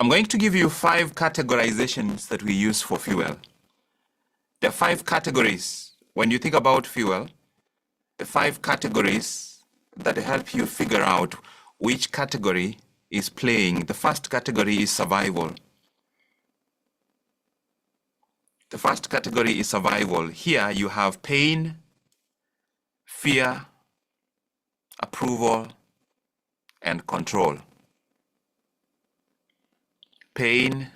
I'm going to give you 5 categorizations that we use for fuel. There are 5 categories. When you think about fuel, the 5 categories that help you figure out which category is playing. The first category is survival. The first category is survival. Here you have pain, fear, approval, and control. Pain,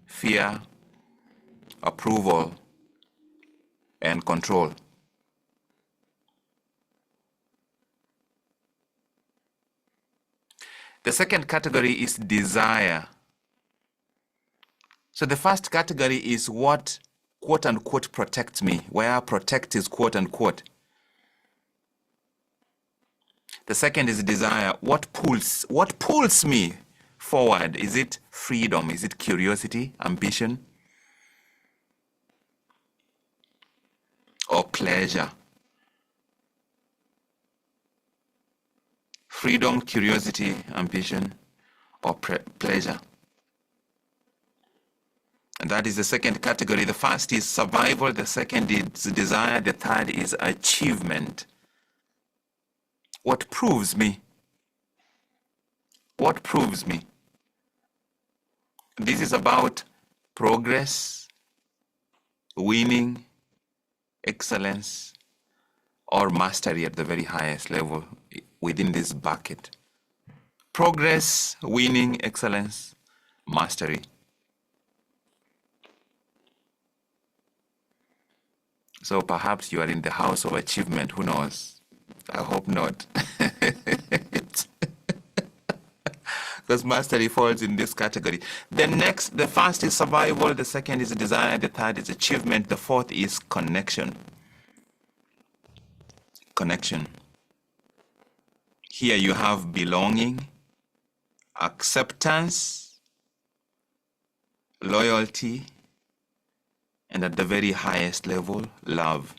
fear, approval, and control. The second category is desire. So the first category is what quote unquote protects me, where protect is quote unquote. The second is desire. What pulls me forward? Is it freedom? Is it curiosity, ambition, or pleasure? Freedom, curiosity, ambition, or pleasure. And that is the second category. The first is survival, the second is desire, the third is achievement. What proves me? What proves me? This is about progress, winning, excellence, or mastery at the very highest level within this bucket. Progress, winning, excellence, mastery. So perhaps you are in the house of achievement, who knows? I hope not. Because mastery falls in this category. The first is survival, the second is desire, the third is achievement, the fourth is connection. Connection. Here you have belonging, acceptance, loyalty, and at the very highest level, love.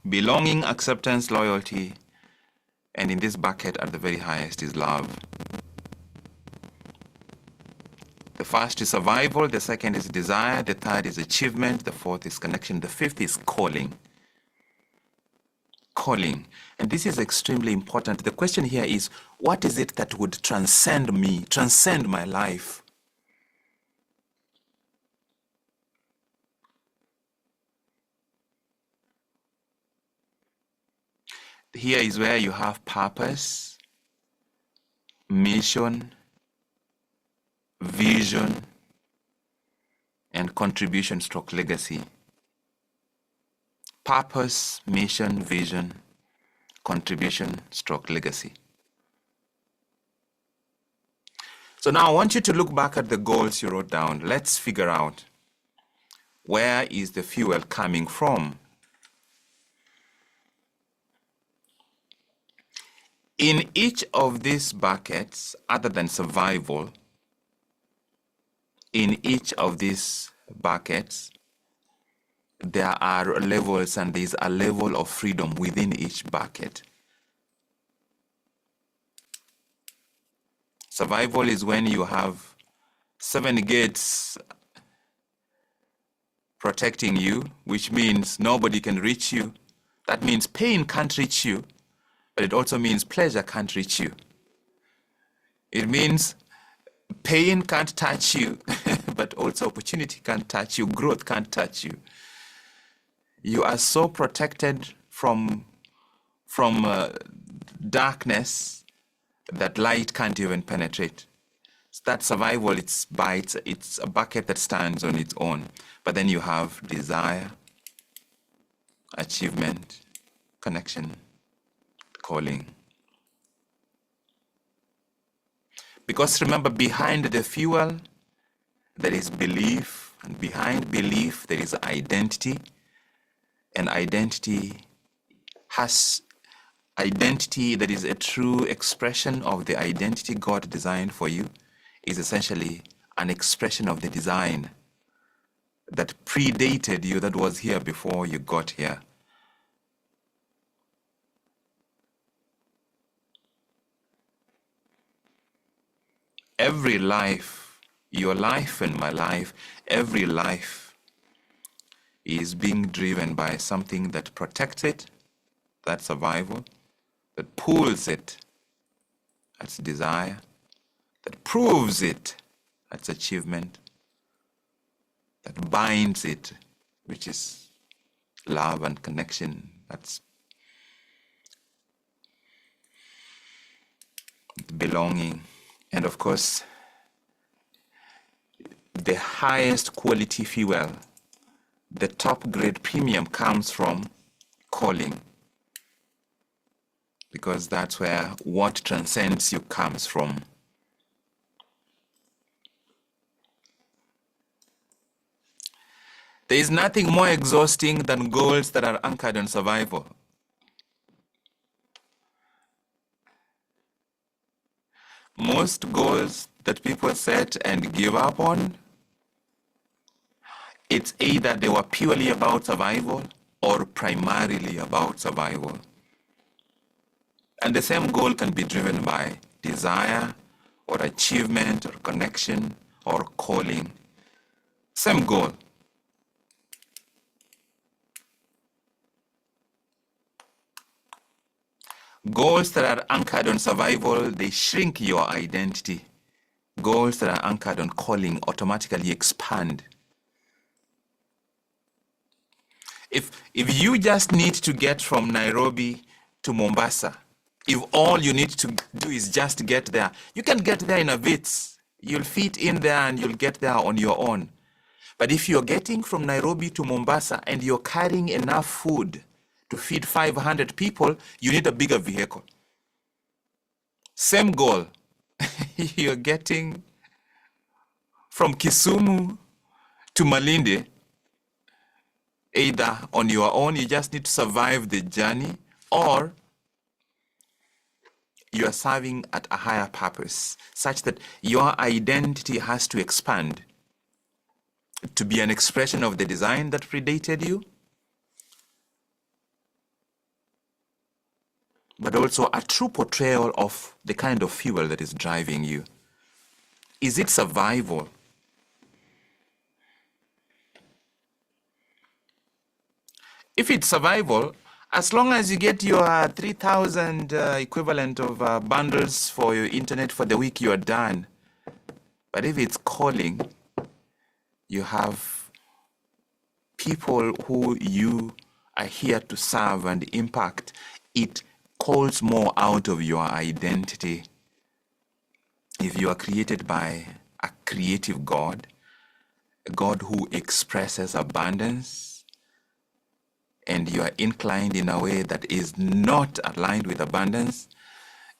Belonging, acceptance, loyalty, and in this bucket at the very highest is love. The first is survival, the second is desire, the third is achievement, the fourth is connection, the fifth is calling. Calling. And this is extremely important. The question here is, what is it that would transcend me, transcend my life? Here is where you have purpose, mission, vision, and contribution stroke legacy. Purpose, mission, vision, contribution stroke legacy. So now I want you to look back at the goals you wrote down. Let's figure out, where is the fuel coming from? In each of these buckets, other than survival, in each of these buckets, there are levels, and there is a level of freedom within each bucket. Survival is when you have 7 gates protecting you, which means nobody can reach you. That means pain can't reach you. But it also means pleasure can't reach you. It means pain can't touch you, but also opportunity can't touch you, growth can't touch you. You are so protected from darkness that light can't even penetrate. That survival, it's a bucket that stands on its own. But then you have desire, achievement, connection, calling. Because remember, behind the fuel, there is belief, and behind belief, there is identity, and identity that is a true expression of the identity God designed for you, is essentially an expression of the design that predated you, that was here before you got here. Every life, your life and my life, every life is being driven by something that protects it, that's survival, that pulls it, that's desire, that proves it, that's achievement, that binds it, which is love and connection, that's belonging. And of course, the highest quality fuel, the top grade premium comes from calling, because that's where what transcends you comes from. There is nothing more exhausting than goals that are anchored on survival. Most goals that people set and give up on, it's either they were purely about survival or primarily about survival. And the same goal can be driven by desire or achievement or connection or calling. Same goal. Goals that are anchored on survival, they shrink your identity. Goals that are anchored on calling automatically expand. If you just need to get from Nairobi to Mombasa, if all you need to do is just get there, you can get there in a bit. You'll fit in there and you'll get there on your own. But if you're getting from Nairobi to Mombasa and you're carrying enough food to feed 500 people, you need a bigger vehicle. Same goal. You're getting from Kisumu to Malindi, either on your own, you just need to survive the journey, or you are serving at a higher purpose, such that your identity has to expand to be an expression of the design that predated you, but also a true portrayal of the kind of fuel that is driving you. Is it survival? If it's survival, as long as you get your 3,000 equivalent of bundles for your internet for the week, you're done. But if it's calling, you have people who you are here to serve and impact. It calls more out of your identity. If you are created by a creative God, a God who expresses abundance, and you are inclined in a way that is not aligned with abundance,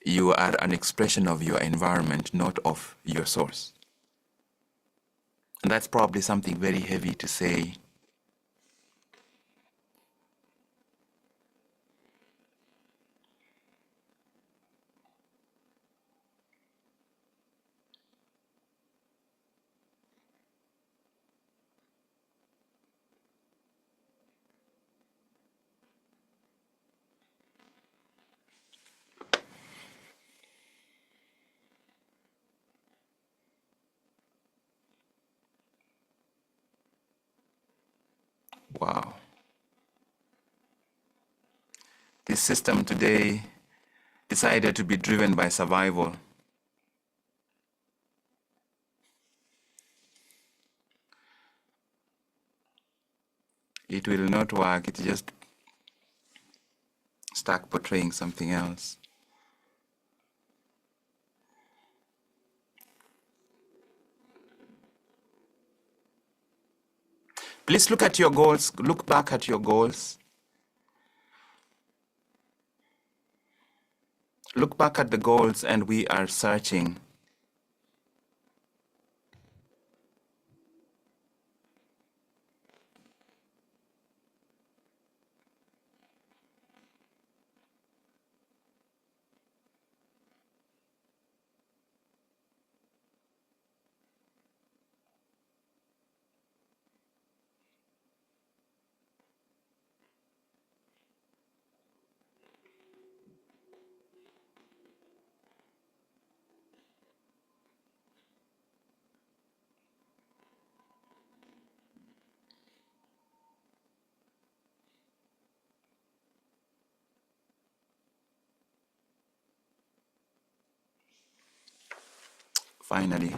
you are an expression of your environment, not of your source. And that's probably something very heavy to say. Wow. This system today decided to be driven by survival. It will not work. It just stuck portraying something else. Please look at your goals. Look back at your goals. Look back at the goals, and we are searching. finally.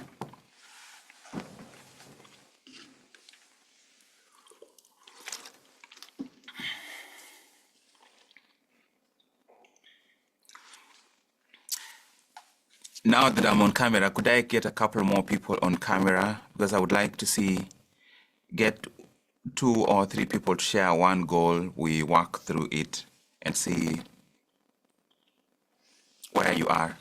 Now that I'm on camera, could I get a couple more people on camera? Because I would like to get 2 or 3 people to share one goal. We walk through it and see where you are.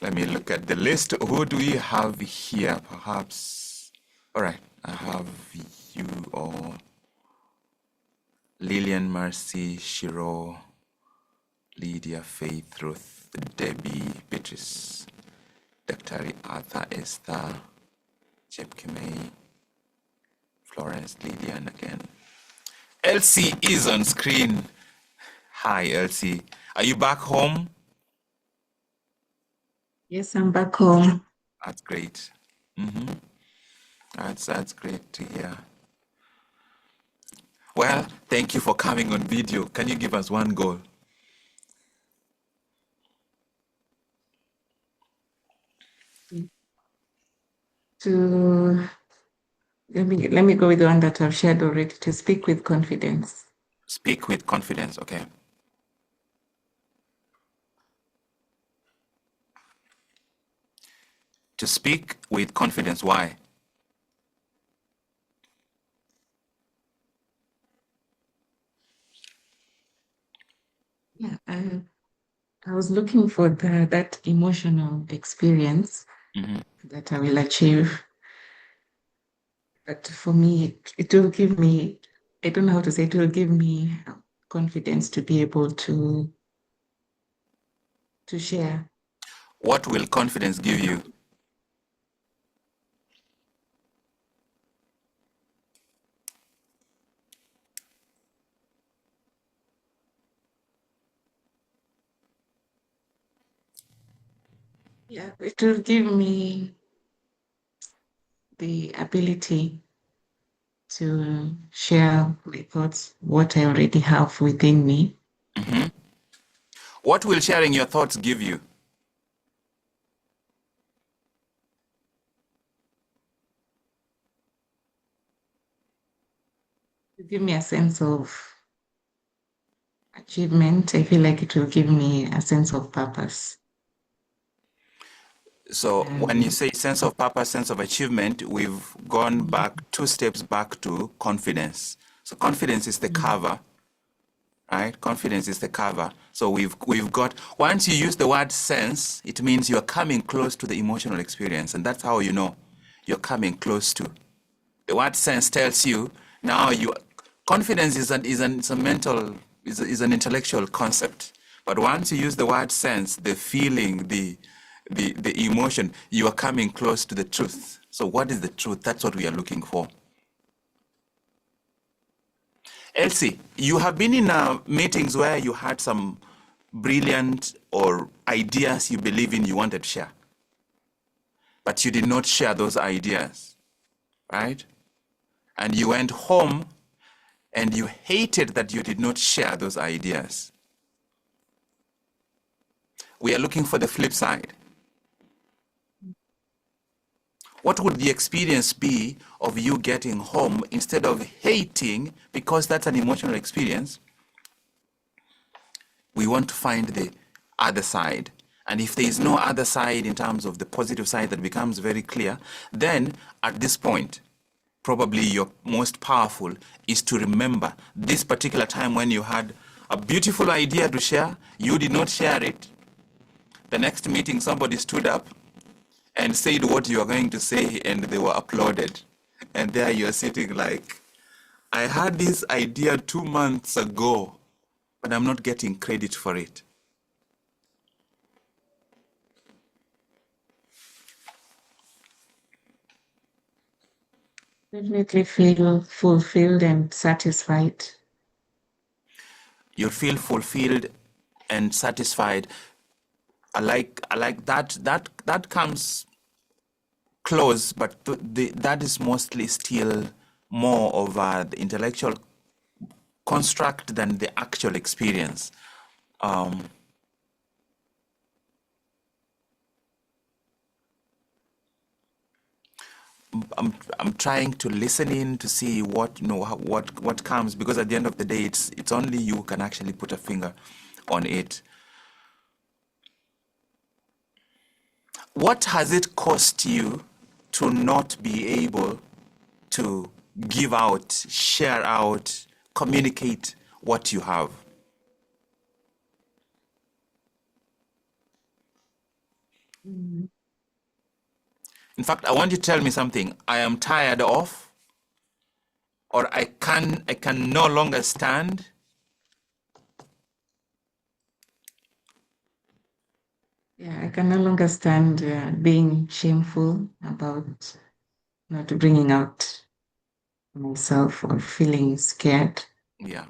Let me look at the list. Who do we have here? Perhaps. All right. I have you all. Lillian, Mercy, Shiro, Lydia, Faith, Ruth, Debbie, Beatrice, Dr. Arthur, Esther, Jeb Kimei, Florence, Lillian again. Elsie is on screen. Hi, Elsie. Are you back home? Yes, I'm back home. That's great. Mm-hmm. That's great to hear. Well, thank you for coming on video. Can you give us one goal? Let me go with the one that I've shared already, to speak with confidence. Speak with confidence, okay. To speak with confidence, why? Yeah, I was looking for that emotional experience that I will achieve. But for me, it will give me, I don't know how to say, it will give me confidence to be able to share. What will confidence give you? Yeah, it will give me the ability to share my thoughts, what I already have within me. What will sharing your thoughts give you? To give me a sense of achievement. I feel like it will give me a sense of purpose. So when you say sense of purpose, sense of achievement, we've gone back 2 steps back to confidence. So confidence is the cover, right? Confidence is the cover. So we've got, once you use the word sense, it means you're coming close to the emotional experience. And that's how you know you're coming close to. The word sense tells you now confidence is a mental, is an intellectual concept. But once you use the word sense, the feeling, the emotion, you are coming close to the truth. So what is the truth? That's what we are looking for. Elsie, you have been in meetings where you had some brilliant or ideas you believe in you wanted to share, but you did not share those ideas, right? And you went home and you hated that you did not share those ideas. We are looking for the flip side. What would the experience be of you getting home instead of hating, because that's an emotional experience? We want to find the other side. And if there is no other side in terms of the positive side that becomes very clear, then at this point, probably your most powerful is to remember this particular time when you had a beautiful idea to share, you did not share it. The next meeting, somebody stood up and said what you are going to say, and they were applauded. And there you are sitting like, I had this idea 2 months ago, but I'm not getting credit for it. Definitely feel fulfilled and satisfied. You feel fulfilled and satisfied. I like that. That comes close, but that is mostly still more of the intellectual construct than the actual experience. Um, I'm trying to listen in to see what what comes, because at the end of the day, it's only you who can actually put a finger on it. What has it cost you to not be able to give out, share out, communicate what you have? Mm. In fact, I want you to tell me something I am tired of, or I can no longer stand. Yeah, I can no longer stand being shameful about not bringing out myself or feeling scared. Yeah.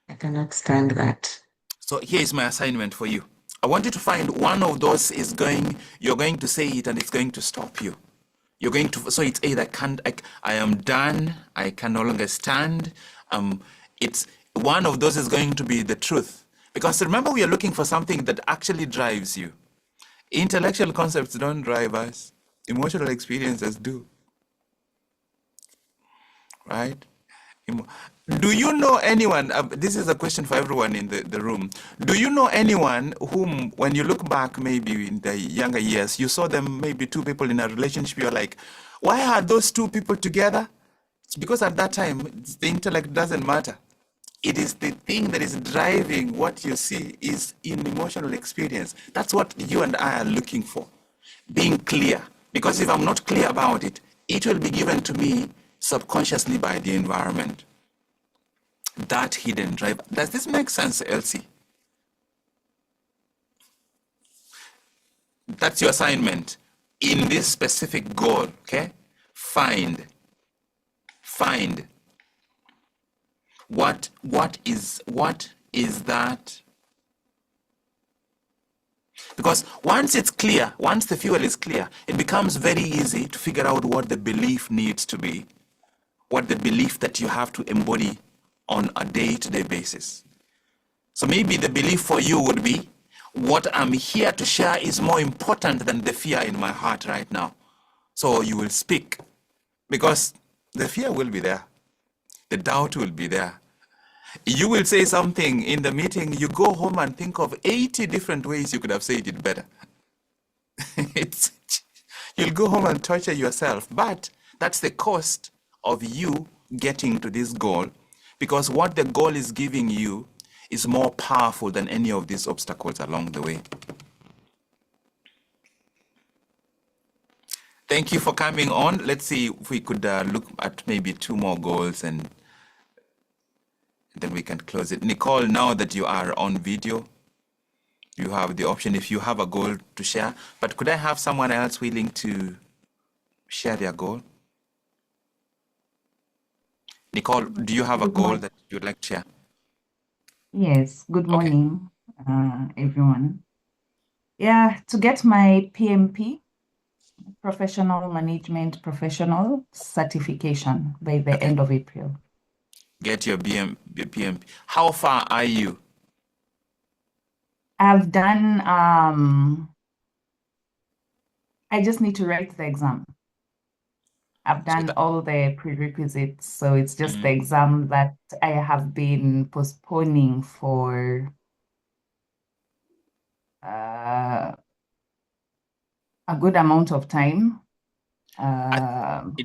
I cannot stand that. So here is my assignment for you. I want you to find one of those you're going to say it and it's going to stop you. You're going to, so it's either I am done, I can no longer stand. It's one of those is going to be the truth. Because remember, we are looking for something that actually drives you. Intellectual concepts don't drive us. Emotional experiences do, right? Do you know anyone? This is a question for everyone in the room. Do you know anyone whom, when you look back, maybe in the younger years, you saw them, maybe two people in a relationship, you're like, why are those two people together? It's because at that time, the intellect doesn't matter. It is the thing that is driving what you see is in emotional experience. That's what you and I are looking for. Being clear. Because if I'm not clear about it, it will be given to me subconsciously by the environment. That hidden drive. Does this make sense, Elsie? That's your assignment in this specific goal, okay? Find what is that? Because once it's clear, once the fuel is clear, it becomes very easy to figure out what the belief needs to be, what the belief that you have to embody on a day-to-day basis. So maybe the belief for you would be, what I'm here to share is more important than the fear in my heart right now. So you will speak, because the fear will be there. The doubt will be there. You will say something in the meeting, you go home and think of 80 different ways you could have said it better. it's, you'll go home and torture yourself. But that's the cost of you getting to this goal, because what the goal is giving you is more powerful than any of these obstacles along the way. Thank you for coming on. Let's see if we could look at maybe two more goals and then we can close it. Nicole, now that you are on video, you have the option if you have a goal to share. But could I have someone else willing to share their goal? Nicole, do you have a Good goal morning. that you'd like to share? Yes, good Okay. morning, everyone. Yeah, to get my PMP, Professional Management Professional certification by the Okay. end of April. Get your PMP. How far are you? I've done, I just need to write the exam. I've So done that, all the prerequisites, so it's just the mm, exam that I have been postponing for uh, a good amount of time, I,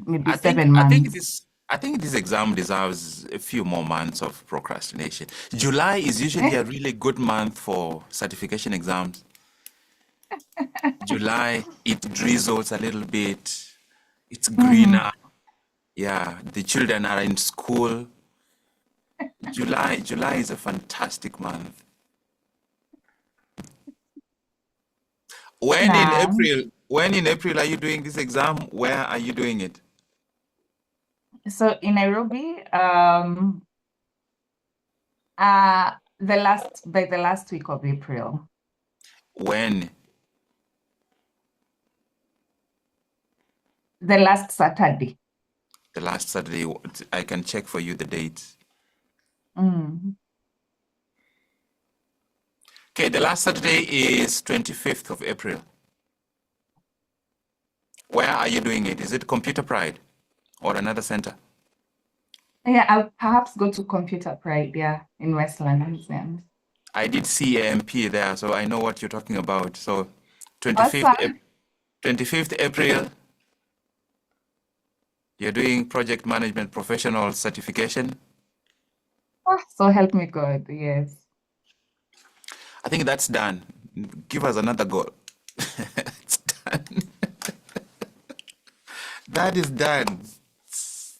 maybe I think 7 months. I think this exam deserves a few more months of procrastination. July is usually a really good month for certification exams. July, it drizzles a little bit. It's Mhm. greener. Yeah, the children are in school. July is a fantastic month. Nah. When in April are you doing this exam? Where are you doing it? So in Nairobi, by the last week of April, When? the last Saturday. The last Saturday. I can check for you the dates. Mm. Okay, the last Saturday is 25th of April. Where are you doing it? Is it Computer Pride or another center? Yeah, I'll perhaps go to Computer Pride, yeah, in West London. Yeah. I did see AMP there, so I know what you're talking about. So What's 25th, that? 25th April, you're doing project management professional certification. Oh, so help me God, yes. I think that's done. Give us another goal. It's done. That is done.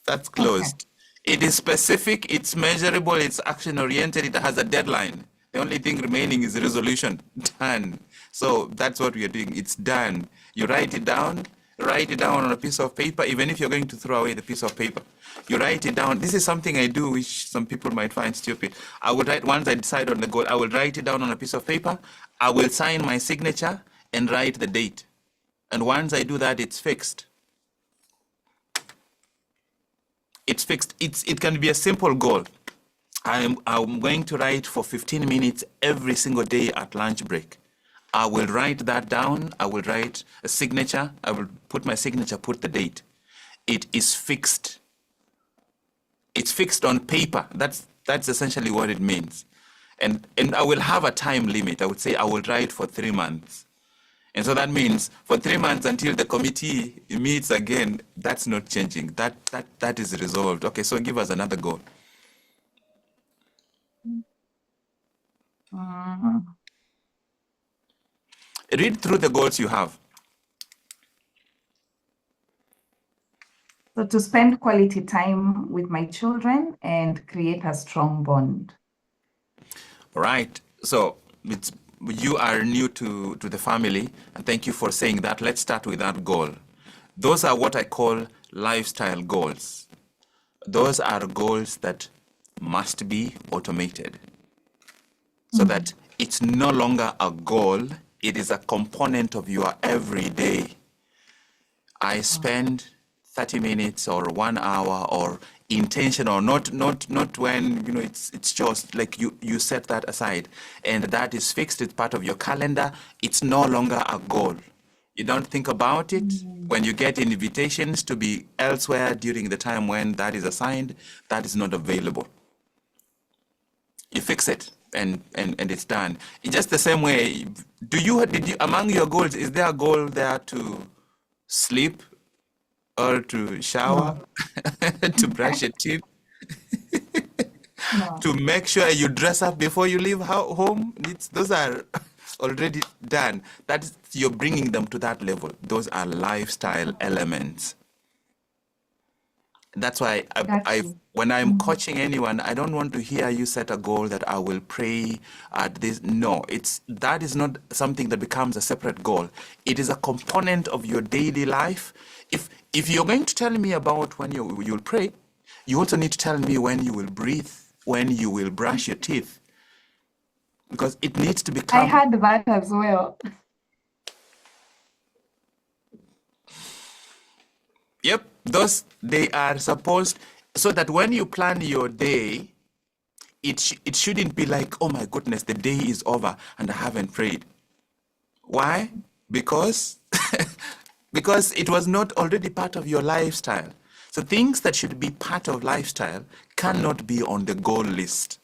That's Okay. closed. It is specific, it's measurable, it's action oriented, it has a deadline. The only thing remaining is resolution. Done. So that's what we are doing. It's done. You write it down on a piece of paper, even if you're going to throw away the piece of paper. You write it down. This is something I do, which some people might find stupid. I would write, once I decide on the goal, I will write it down on a piece of paper. I will sign my signature and write the date. And once I do that, it's fixed. It's fixed. It can be a simple goal. I'm going to write for 15 minutes every single day at lunch break. I will write that down. I will write a signature. I will put my signature, put the date. It is fixed. It's fixed on paper. That's essentially what it means. And I will have a time limit. I would say I will write for 3 months. And so that means for 3 months until the committee meets again, that's not changing. That is resolved. Okay, so give us another goal. Mm. Read through the goals you have. So to spend quality time with my children and create a strong bond. Right. So you are new to the family, and thank you for saying that. Let's start with that goal. Those are what I call lifestyle goals. Those are goals that must be automated so that it's no longer a goal, it is a component of your everyday. I spend 30 minutes or 1 hour or intentional, not when it's just like you set that aside and that is fixed. It's part of your calendar. It's no longer a goal. You don't think about it when you get invitations to be elsewhere during the time when that is assigned. That is not available. You fix it and it's done. It's just the same way. Did you among your goals, is there a goal there to sleep or to shower, to brush your teeth, No. to make sure you dress up before you leave home? Those are already done. That is, you're bringing them to that level. Those are lifestyle elements. That's why when I'm coaching anyone, I don't want to hear you set a goal that I will pray at this. No, that is not something that becomes a separate goal. It is a component of your daily life. If you're going to tell me about when you'll pray, you also need to tell me when you will breathe, when you will brush your teeth, because it needs to become. I had that as well. Yep, they are supposed, so that when you plan your day, it shouldn't be like, oh my goodness, the day is over and I haven't prayed. Why? Because because it was not already part of your lifestyle. So things that should be part of lifestyle cannot be on the goal list.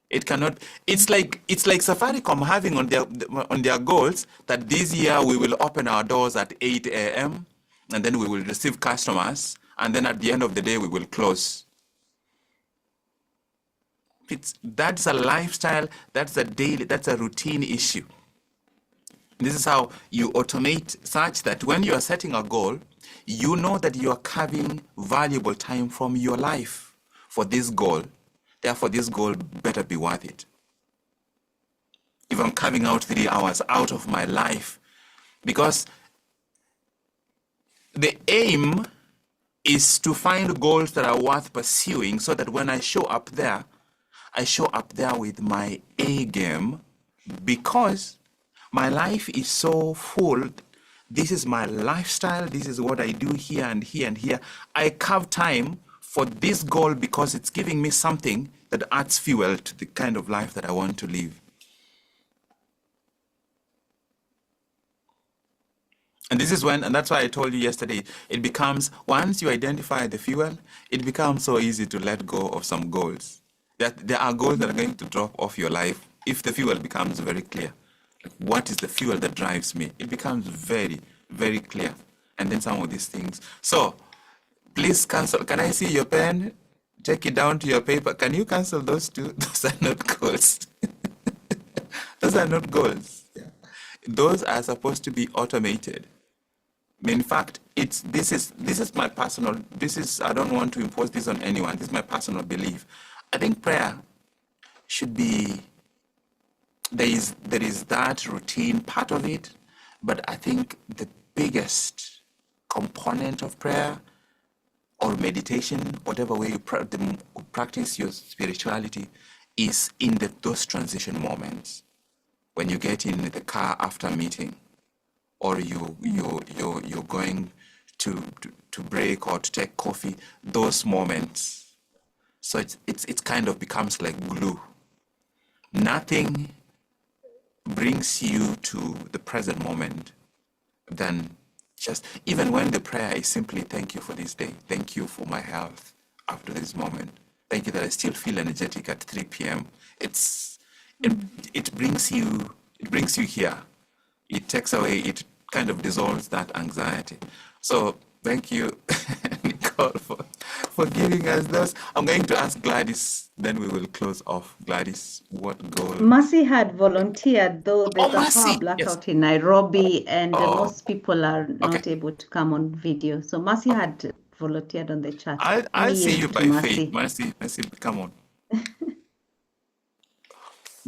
It cannot. It's like Safaricom having on their goals that this year we will open our doors at 8 a.m. and then we will receive customers, and then at the end of the day we will close. That's a lifestyle. That's a routine issue. This is how you automate such that when you are setting a goal, you know that you are carving valuable time from your life for this goal. Therefore, this goal better be worth it. If I'm carving out 3 hours out of my life, because the aim is to find goals that are worth pursuing so that when I show up there with my A game, because my life is so full. This is my lifestyle. This is what I do here and here and here. I carve time for this goal because it's giving me something that adds fuel to the kind of life that I want to live. And this is when, and that's why I told you yesterday, it becomes, once you identify the fuel, it becomes so easy to let go of some goals. That there are goals that are going to drop off your life if the fuel becomes very clear. Like, what is the fuel that drives me? It becomes very, very clear. And then some of these things. So please cancel. Can I see your pen? Take it down to your paper. Can you cancel those two? Those are not goals. Those are not goals. Yeah. Those are supposed to be automated. In fact, this is my personal, I don't want to impose this on anyone. This is my personal belief. I think prayer should be, there is that routine part of it, but I think the biggest component of prayer or meditation, whatever way you practice your spirituality, is in those transition moments. When you get in the car after a meeting, or you're going to break or to take coffee, those moments. So it kind of becomes like glue. Nothing brings you to the present moment than just, even when the prayer is simply, thank you for this day, thank you for my health after this moment, thank you that I still feel energetic at 3 p.m. It brings you here. It takes away, it kind of dissolves that anxiety. So thank you, Nicole, for giving us those. I'm going to ask Gladys, then we will close off. Gladys, what goal? Mercy had volunteered, though there's a Mercy, power blackout yes. in Nairobi, and most people are not Okay. able to come on video. So Mercy had volunteered on the chat. I'll see you by Mercy. faith. Mercy, come on.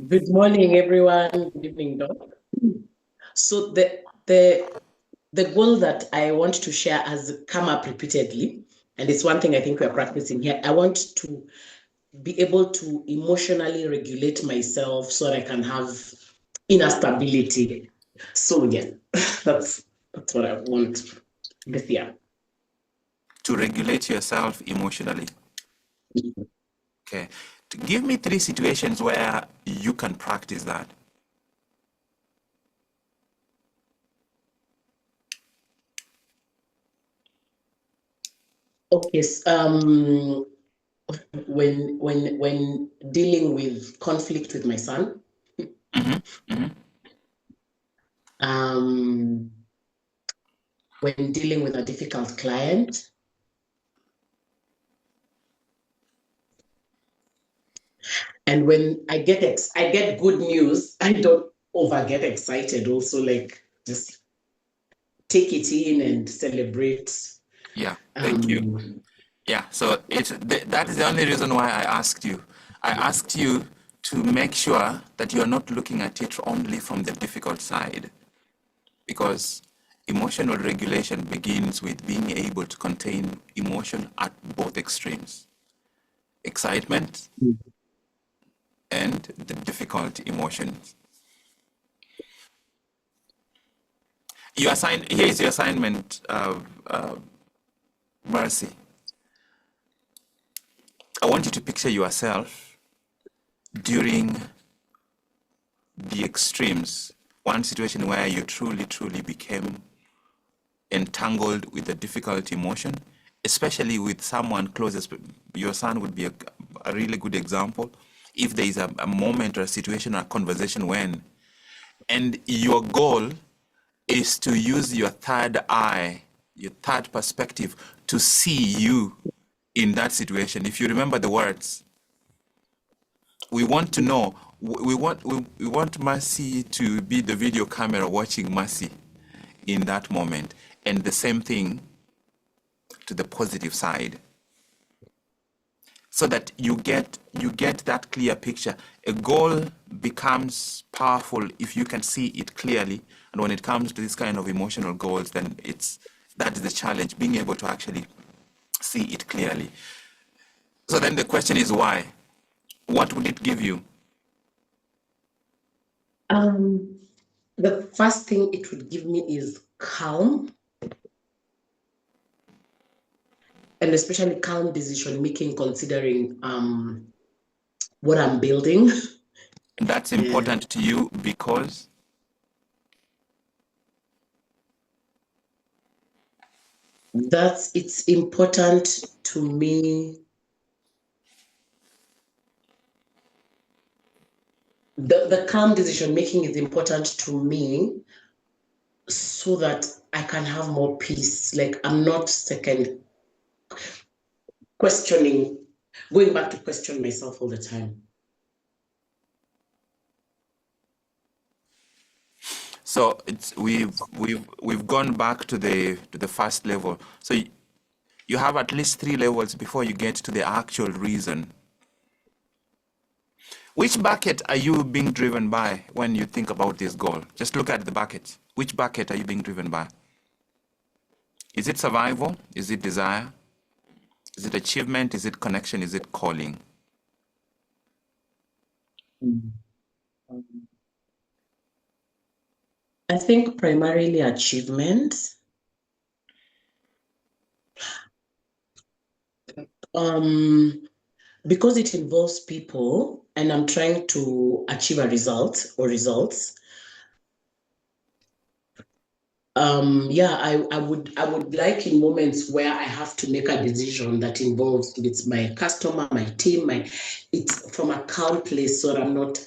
Good morning, everyone. Good evening, Doc. So the goal that I want to share has come up repeatedly, and it's one thing I think we're practicing here. I want to be able to emotionally regulate myself so that I can have inner stability. So yeah, that's what I want this year. To regulate yourself emotionally. Okay. Give me 3 situations where you can practice that. Okay. When dealing with conflict with my son. When dealing with a difficult client. And when I get good news, I don't get excited. Also, like, just take it in and celebrate. Yeah, thank you. Yeah, so that is the only reason why I asked you. I asked you to make sure that you're not looking at it only from the difficult side, because emotional regulation begins with being able to contain emotion at both extremes, excitement and the difficult emotions. Here is your assignment, Mercy. I want you to picture yourself during the extremes, one situation where you truly, truly became entangled with a difficult emotion, especially with someone closest. Your son would be a really good example. If there is a moment or a situation or a conversation and your goal is to use your third eye, your third perspective, to see you in that situation. If you remember the words, we want to know, we want Mercy to be the video camera watching Mercy in that moment, and the same thing to the positive side, so that you get that clear picture. A goal becomes powerful if you can see it clearly, and when it comes to this kind of emotional goals, then that is the challenge, being able to actually see it clearly. So then the question is why? What would it give you? The first thing it would give me is calm. and especially calm decision making, considering what I'm building. That's Yeah. important to you because It's important to me. The calm decision making is important to me so that I can have more peace. Like I'm not second questioning, going back to question myself all the time. so it's we've gone back to the first level. So you have at least 3 levels before you get to the actual reason. Which bucket are you being driven by when you think about this goal? Just look at the bucket. Which bucket are you being driven by? Is it survival? Is it desire? Is it achievement? Is it connection? Is it calling? I think primarily achievement. Because it involves people and I'm trying to achieve a result or results. Yeah, I would like in moments where I have to make a decision that involves, if it's my customer, my team, it's from a calm place so that I'm not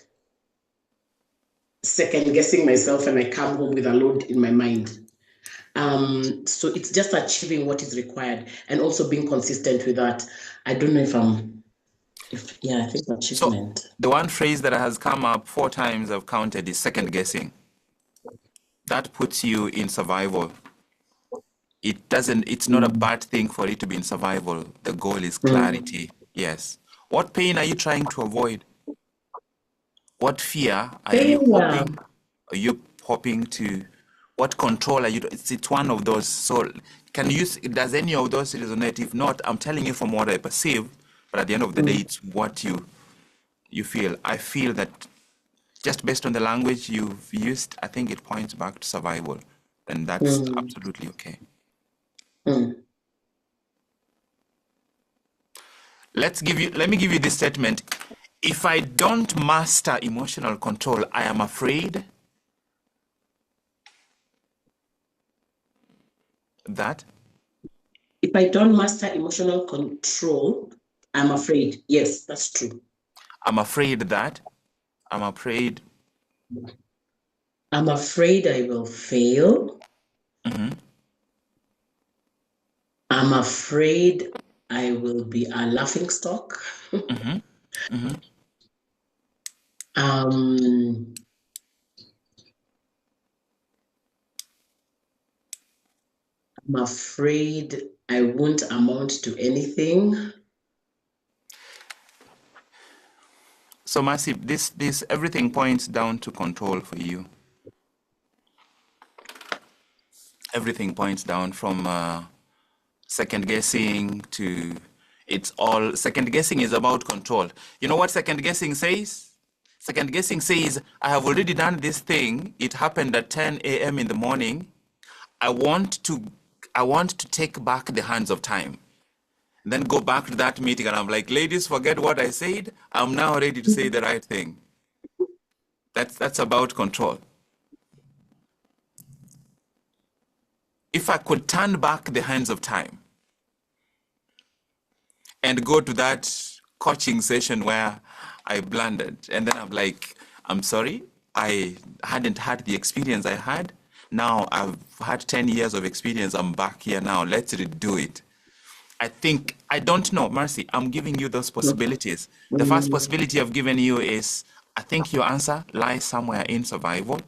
second guessing myself and I come home with a load in my mind. So it's just achieving what is required and also being consistent with that. I don't know yeah, I think achievement. So the one phrase that has come up 4 times I've counted is second guessing. That puts you in survival. It's not a bad thing for it to be in survival. The goal is clarity. Yes. What pain are you trying to avoid? What fear are you hoping? Are you hoping to? What control are you? It's one of those. So does any of those resonate? If not, I'm telling you from what I perceive. But at the end of the day, it's what you feel. I feel that just based on the language you've used, I think it points back to survival. And that's absolutely okay. Let me give you this statement. If I don't master emotional control, I am afraid that. If I don't master emotional control, I'm afraid. Yes, that's true. I'm afraid that. I'm afraid. I'm afraid I will fail. I'm afraid I will be a laughing stock. I'm afraid I won't amount to anything. So Massive, this everything points down to control for you. Everything points down from second guessing to second guessing is about control. You know what second guessing says? Second guessing says, I have already done this thing. It happened at 10 a.m. in the morning. I want to take back the hands of time. Then go back to that meeting and I'm like, ladies, forget what I said. I'm now ready to say the right thing. That's about control. If I could turn back the hands of time and go to that coaching session where I blundered, and then I'm like, I'm sorry, I hadn't had the experience I had. Now I've had 10 years of experience. I'm back here now. Let's redo it. I don't know, Mercy, I'm giving you those possibilities. The first possibility I've given you is, I think your answer lies somewhere in survival.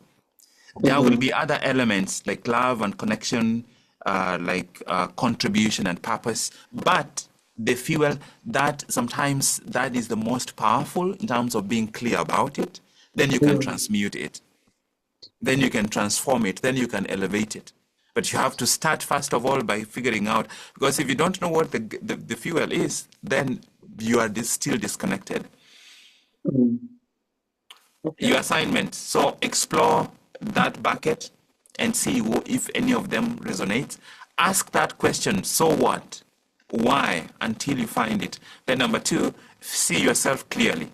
There will be other elements like love and connection, contribution and purpose, but the fuel that sometimes that is the most powerful in terms of being clear about it, then you can transmute it, then you can transform it, then you can elevate it. But you have to start first of all by figuring out, because if you don't know what the fuel is, then you are still disconnected. Your assignment, so explore that bucket and see if any of them resonate. Ask that question, so what? Why? Until you find it. Then number two, see yourself clearly.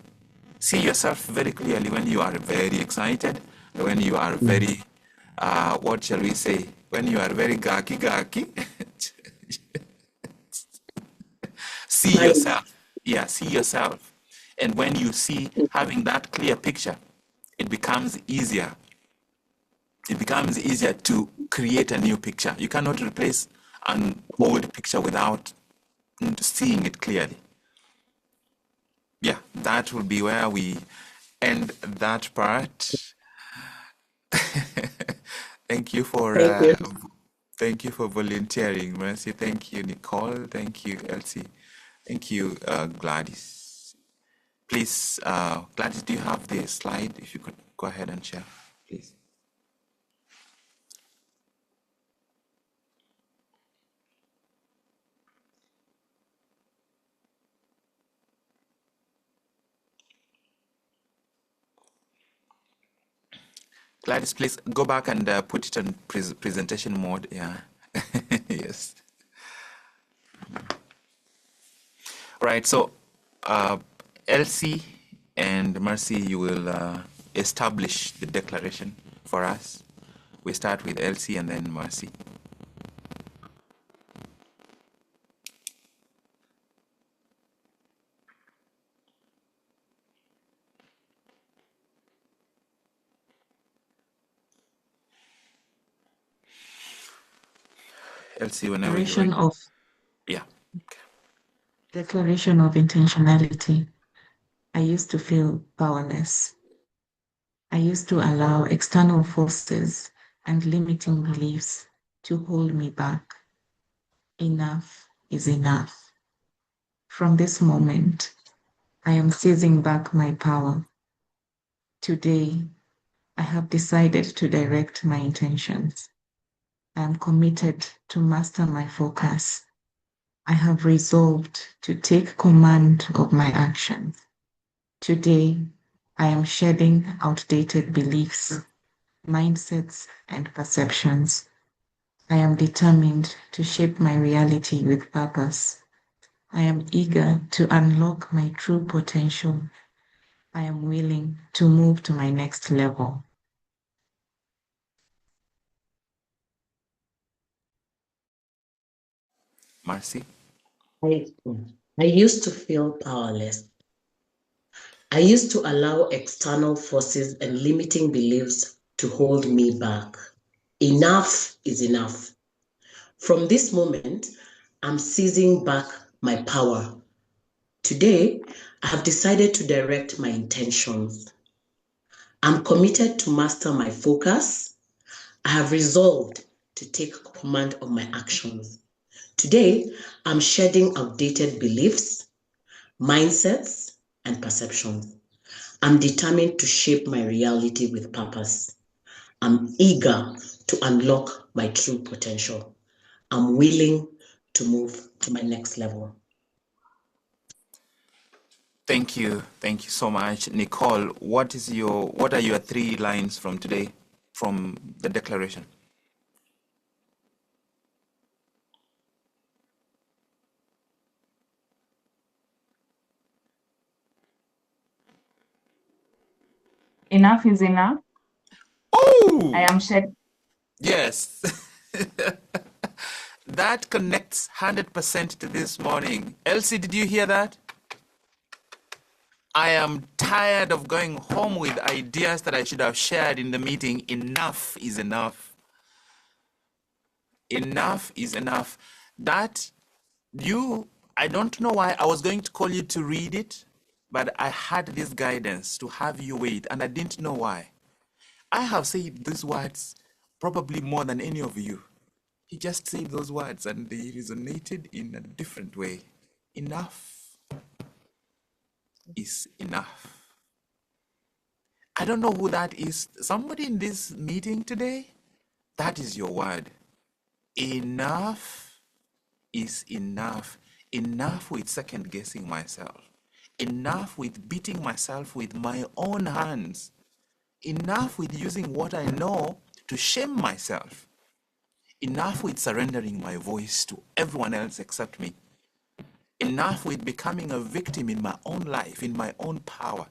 See yourself very clearly when you are very excited, when you are very, what shall we say, when you are very gaki. See yourself. Yeah, see yourself. And when you see having that clear picture, it becomes easier. It becomes easier to create a new picture. You cannot replace an old picture without seeing it clearly. Yeah, that will be where we end that part. Thank you for thank you for volunteering, Mercy. Thank you, Nicole. Thank you, Elsie. Thank you, Gladys. Please, Gladys, do you have the slide? If you could go ahead and share, please. Gladys, please go back and put it on presentation mode. Yeah. Yes. Right. So, Elsie and Mercy, you will establish the declaration for us. We start with Elsie and then Mercy. Elsie, whenever you're ready. Yeah. Declaration of intentionality. I used to feel powerless. I used to allow external forces and limiting beliefs to hold me back. Enough is enough. From this moment, I am seizing back my power. Today, I have decided to direct my intentions. I am committed to master my focus. I have resolved to take command of my actions. Today, I am shedding outdated beliefs, mindsets, and perceptions. I am determined to shape my reality with purpose. I am eager to unlock my true potential. I am willing to move to my next level. Mercy. I used to feel powerless. I used to allow external forces and limiting beliefs to hold me back. Enough is enough. From this moment, I'm seizing back my power. Today, I have decided to direct my intentions. I'm committed to master my focus. I have resolved to take command of my actions. Today, I'm shedding outdated beliefs, mindsets, and perceptions. I'm determined to shape my reality with purpose. I'm eager to unlock my true potential. I'm willing to move to my next level. Thank you. Thank you so much. Nicole, what are your 3 lines from today, from the declaration? Enough is enough. Oh! I am shed. Yes. That connects 100% to this morning. Elsie, did you hear that? I am tired of going home with ideas that I should have shared in the meeting. Enough is enough. Enough is enough. That I don't know why I was going to call you to read it, but I had this guidance to have you wait, and I didn't know why. I have said these words probably more than any of you. He just said those words and they resonated in a different way. Enough is enough. I don't know who that is. Somebody in this meeting today, that is your word. Enough is enough. Enough with second guessing myself. Enough with beating myself with my own hands. Enough with using what I know to shame myself. Enough with surrendering my voice to everyone else except me. Enough with becoming a victim in my own life, in my own power.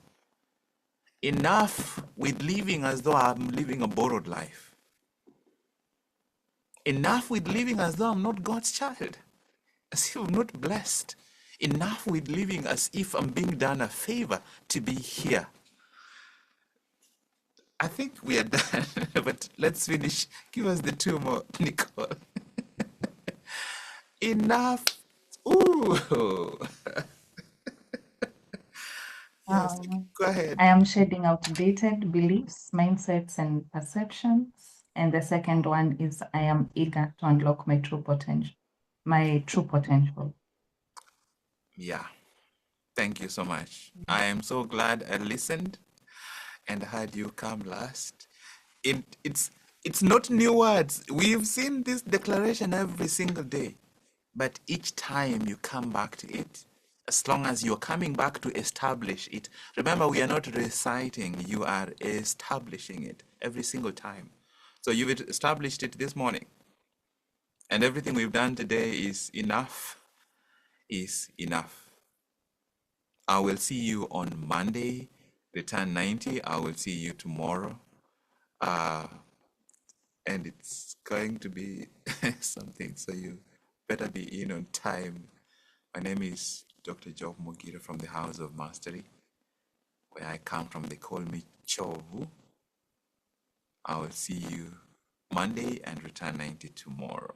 Enough with living as though I'm living a borrowed life. Enough with living as though I'm not God's child, as if I'm not blessed. Enough with living as if I'm being done a favor to be here. I think we are done, but let's finish. Give us the two more, Nicole. Enough. Ooh. Yes, go ahead. I am shedding outdated beliefs, mindsets, and perceptions. And the second one is I am eager to unlock my true potential. Yeah. Thank you so much. I am so glad I listened and heard you come last. It's not new words. We've seen this declaration every single day, but each time you come back to it, as long as you're coming back to establish it, remember we are not reciting, you are establishing it every single time. So you've established it this morning, and everything we've done today is enough. I will see you on Monday, return 90. I will see you tomorrow. And it's going to be something, so you better be in on time. My name is Dr. Job Mogire from the House of Mastery. Where I come from, they call me Chovu. I will see you Monday and return 90 tomorrow.